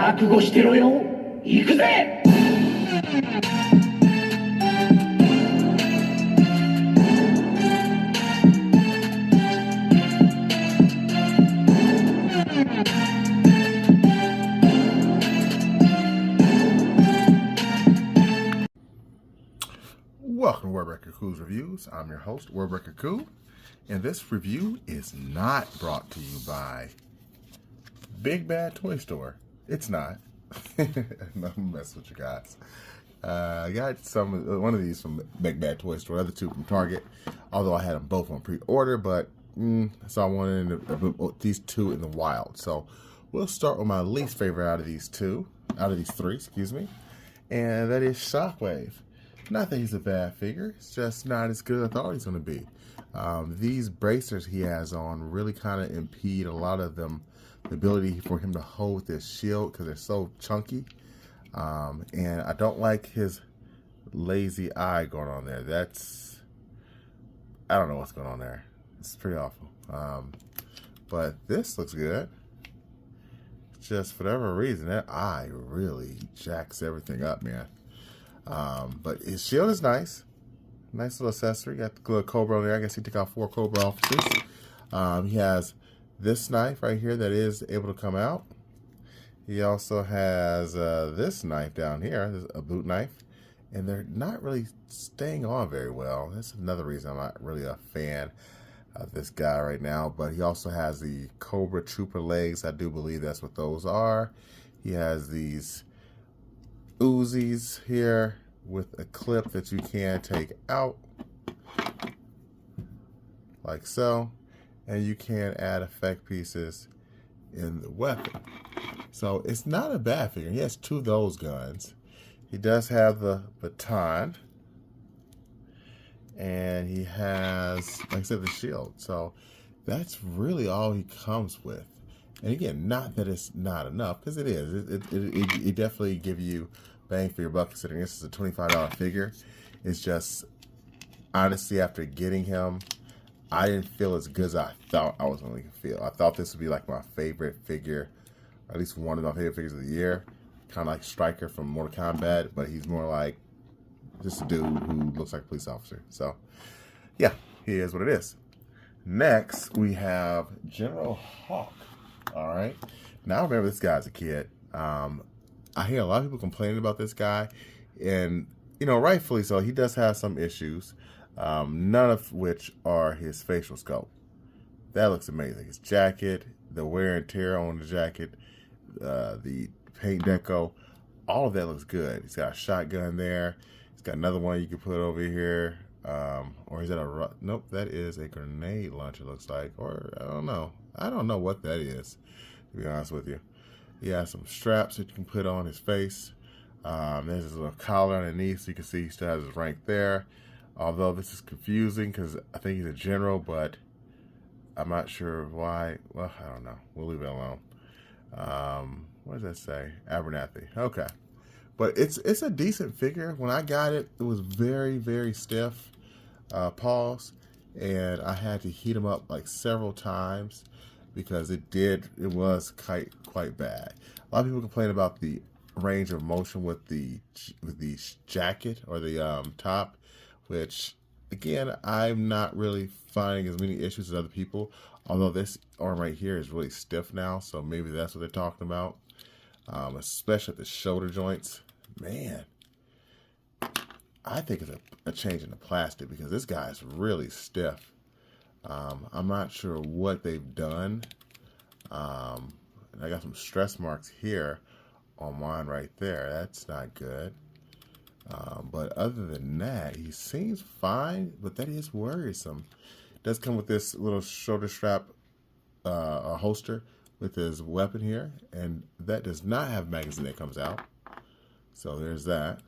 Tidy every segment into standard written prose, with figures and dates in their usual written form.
覚悟してろよ。行くぜ。Welcome to Wordbreaker Cool's Reviews. I'm your host, Wordbreaker Cool, and this review is not brought to you by Big Bad Toy Store. It's not. No mess with you guys. I got one of these from Big Bad Toy Store, the other two from Target. Although I had them both on pre-order, but so I wanted these two in the wild. So we'll start with my least favorite out of these three, excuse me, and that is Shockwave. Not that he's a bad figure, it's just not as good as I thought he's going to be. These bracers he has on really kind of impede a lot of them, the ability for him to hold this shield because they're so chunky. And I don't like his lazy eye going on there. I don't know what's going on there. It's pretty awful. But this looks good. Just for whatever reason, that eye really jacks everything up, man. But his shield is nice. Nice little accessory. Got the little Cobra on there. I guess he took out 4 Cobra officers. He has this knife right here that is able to come out. He also has this knife down here. This is a boot knife. And they're not really staying on very well. That's another reason I'm not really a fan of this guy right now. But he also has the Cobra Trooper legs. I do believe that's what those are. He has these Uzis here with a clip that you can take out like so, and you can add effect pieces in the weapon. So it's not a bad figure. He has 2 of those guns. He does have the baton, and he has, like I said, the shield. So that's really all he comes with. And again, not that it's not enough, because it is. It definitely give you bang for your buck, considering this is a $25 figure. It's just, honestly, after getting him, I didn't feel as good as I thought I was going to feel. I thought this would be like my favorite figure, or at least one of my favorite figures of the year. Kind of like Stryker from Mortal Kombat, but he's more like just a dude who looks like a police officer. So, yeah, he is what it is. Next, we have General Hawk. All right. Now, I remember this guy as a kid. I hear a lot of people complaining about this guy, and, you know, rightfully so. He does have some issues, none of which are his facial sculpt. That looks amazing. His jacket, the wear and tear on the jacket, the paint deco, all of that looks good. He's got a shotgun there. He's got another one you can put over here. Or is that nope, that is a grenade launcher, looks like. Or, I don't know. I don't know what that is, to be honest with you. He has some straps that you can put on his face. There's his little collar underneath, so you can see he still has his rank there. Although this is confusing because I think he's a general, but I'm not sure why. Well, I don't know. We'll leave it alone. What does that say? Abernathy. Okay. But it's a decent figure. When I got it, it was very, very stiff paws, and I had to heat him up like several times because it was quite bad. A lot of people complain about the range of motion with the jacket or the top, which again, I'm not really finding as many issues as other people. Although this arm right here is really stiff now, so maybe that's what they're talking about. Especially at the shoulder joints. Man, I think it's a change in the plastic because this guy is really stiff. I'm not sure what they've done. I got some stress marks here on mine right there. That's not good. But other than that, he seems fine, but that is worrisome. It does come with this little shoulder strap holster with his weapon here, and that does not have magazine that comes out. So there's that.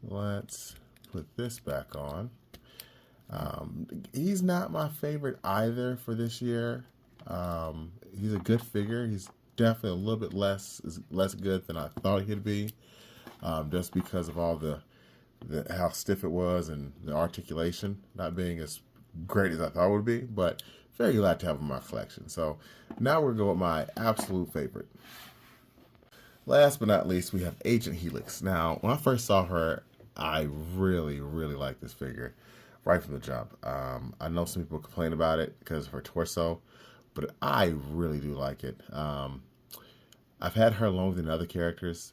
Let's put this back on. He's not my favorite either for this year. He's a good figure. He's definitely a little bit less good than I thought he'd be, just because of all the how stiff it was and the articulation not being as great as I thought it would be. But very glad to have him in my collection. So now we're going with my absolute favorite. Last but not least, we have Agent Helix. Now, when I first saw her, I really, really liked this figure right from the jump. I know some people complain about it because of her torso, but I really do like it. I've had her along with other characters,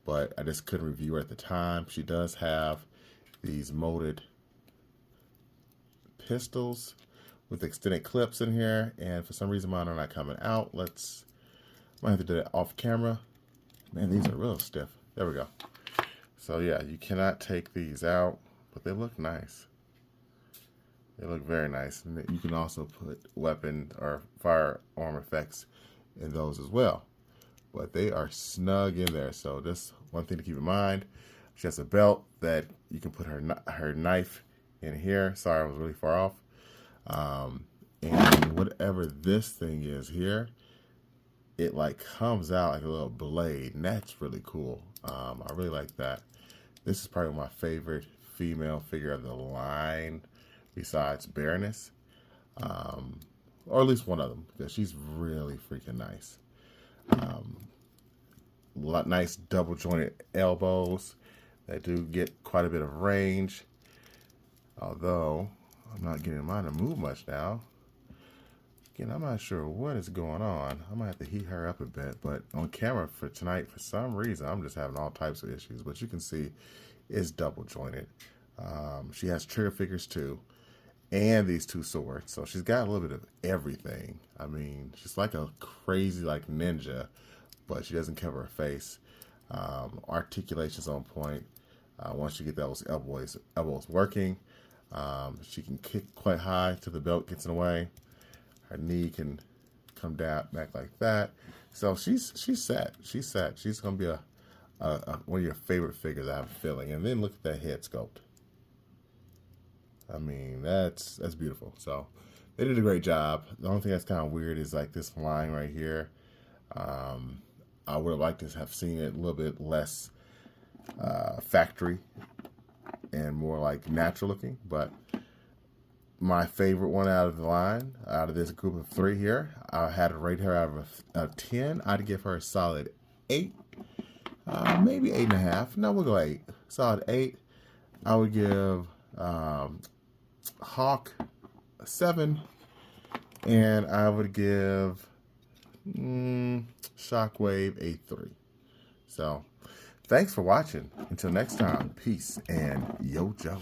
but I just couldn't review her at the time. She does have these molded pistols with extended clips in here, and for some reason mine are not coming out. Might have to do that off camera. Man, these are real stiff. There we go. So yeah, you cannot take these out, but they look nice. They look very nice. And you can also put weapon or firearm effects in those as well. But they are snug in there. So just one thing to keep in mind. She has a belt that you can put her knife in here. Sorry, I was really far off. And whatever this thing is here, it like comes out like a little blade, and that's really cool. I really like that. This is probably my favorite female figure of the line, besides Baroness, or at least one of them, because she's really freaking nice. Nice double jointed elbows that do get quite a bit of range. Although I'm not getting mine to move much now. Again, I'm not sure what is going on. I might have to heat her up a bit, but on camera for tonight, for some reason, I'm just having all types of issues. But you can see it's double jointed. She has trigger figures too, and these two swords. So she's got a little bit of everything. I mean, she's like a crazy like ninja, but she doesn't cover her face. Articulation's on point. Once you get those elbows working, she can kick quite high till the belt gets in the way. Her knee can come down back like that. So she's set. She's set. She's gonna be a one of your favorite figures, I have a feeling. And then look at that head sculpt. I mean, that's beautiful. So they did a great job. The only thing that's kind of weird is like this line right here. I would have liked to have seen it a little bit less factory and more like natural looking, but my favorite one out of the line, out of this group of three here, I had to rate her out of 10. I'd give her a solid 8, maybe 8.5. No, we'll go 8. Solid 8. I would give Hawk a 7, and I would give Shockwave a 3. So, thanks for watching. Until next time, peace and yo Joe.